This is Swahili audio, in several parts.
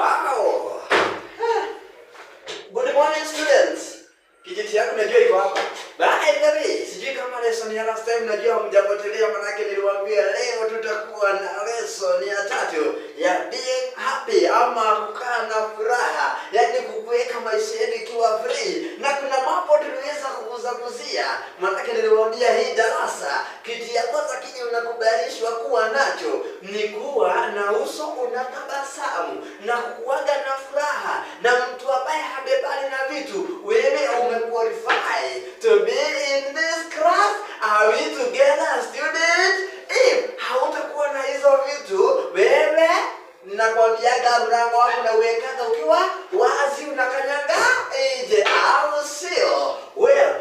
Wow. Good morning students. Kijiti yako najua iko hapa. Bye, sijui kama lesson ya last time najua mjapotelea, manake niliwaambia leo tutakuwa na lesson ya 3 ya being happy ama kukaa na furaha. Yaani kukuweka maisha yetu ikiwa free. Na kuna mambo tuliweza kukuzaguzia. Manake niliwaambia hii darasa kitu ya kwanza kile unakubalishwa kuwa nacho ni kuwa na uso unatabasamu na kukuaga na furaha, na mtu ambaye habebani na vitu. Wewe umequalify to be in this class. Are we together student? If hautakuwa na hizo vitu, wewe nakwambiaga mlango wako na uwekaga ukiwa wazi, unakanyanga nje au sio? Well,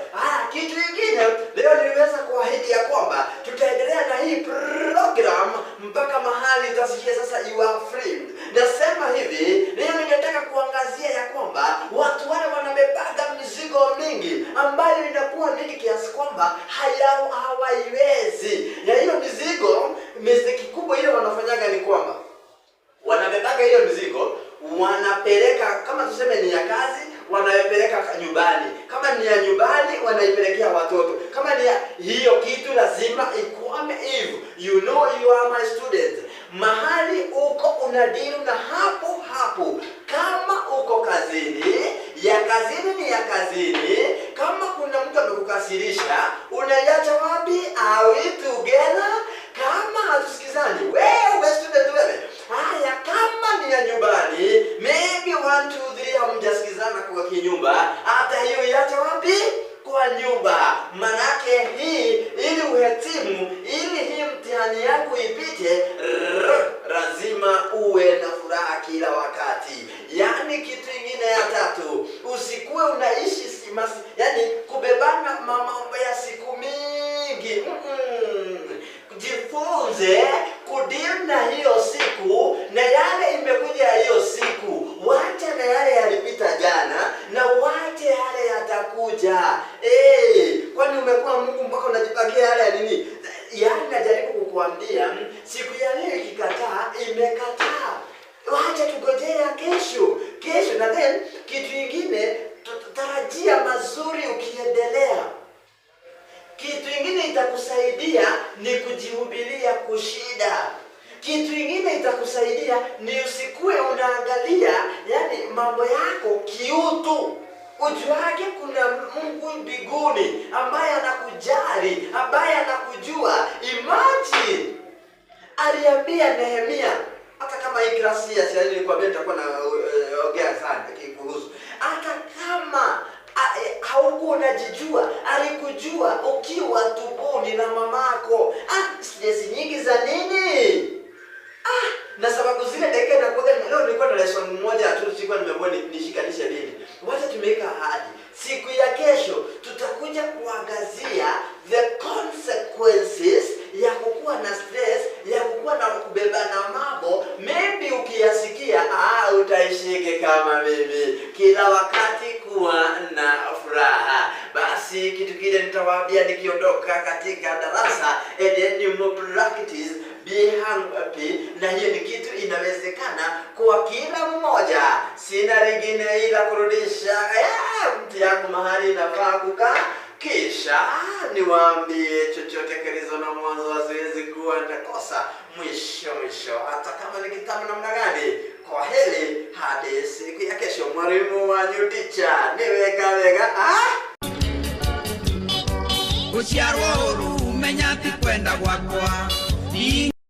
kitu kingine leo niliweza kuahidi ya kwamba tutaendelea na hii program mpaka mahali utasikia sasa you are free. Nasema hivi, leo ningetaka kuangazia ya kwamba watu wale wanabebaga mizigo mingi ambayo inakuwa mingi kiasi kwamba hawaiwezi. Na hiyo mizigo, mistake kubwa ile wanafanyaga ni kwamba wanabebaga hiyo mizigo, wanapeleka, kama tuseme ni ya kazi, wanaipeleka nyumbani. Kama ni ya nyumbani, wanaipelekea watoto. Kama ni ya hiyo kitu lazima ikwame hivyo. You know you are my student. Mahali uko unadiru na hapo hapo. Kama uko kazini, ya kazini ni ya kazini. Kama kuna mtu amekukasirisha, unaiacha wapi? Are we together? Kama hatusikizani, wewe student wewe, haya kama ni ya nyumbani, maybe 1 2 3 hamjasikizana kwa kinyumba, hata hiyo iacha wapi? Kwa nyumba. Manake hii ili uhitimu, ili hii mtihani yako ipite, lazima uwe na furaha kila wakati. Yani kitu kingine ya 3, usikuwe unaishi simasi, yani kubebana mambo ya siku mingi. Jifunze kudeal na hiyo siku na yale imekuja hiyo siku. Wacha na yale yalipita jana na wacha yale yatakuja. Kwani umekuwa Mungu mpaka unajipangia yale ya nini? Yaani najaribu kukuambia siku ya leo ikikataa, imekataa. Wacha tugojea kesho. Na then kitu kingine, tarajia mazuri ukiendelea. Kitu kingine itakusaidia ni kujihubiria kushida. Kitu kingine itakusaidia ni usikue unaangalia yani mambo yako kiutu. Ujuage kuna Mungu mbinguni ambaye anakujali, ambaye anakujua. Imagine aliambia Nehemia, hata kama hii klasi ya sasa nilikwambia nitakuwa na ongea sana kuhusu. Hata kama haukuwa unajijua, alikujua ukiwa tumboni na mamako. Stress nyingi za nini? Na sababu zile dakika na kwa leo nilikuwa na lesson moja tu, sikuwa nimeamua nishikanishe nini. Wacha tumeweka ahadi. Siku ya kesho tutakuja kuangazia the consequences ya kukuwa na stress, ya kukuwa na kubebana mambo. Maybe ukiyasikia utaishike kama mimi. Kila wakati kuwa na furaha. Basi kitu kile nitawaambia nikiondoka katika darasa, and then you practice being happy. Na hiyo ni kitu inawezekana kwa kila mmoja. Sina lingine ila kurudisha mti yangu mahali inafaa kukaa. Kisha niwaambie chochote kilizo na mwanzo haziwezi kuwa na kosa mwisho. Hata kama ni kitabu namna gani. Kwa heri hadi siku ya kesho. Mwalimu wa new teacher niweka wega. Uciarwo uru menyati kwenda gwakwa.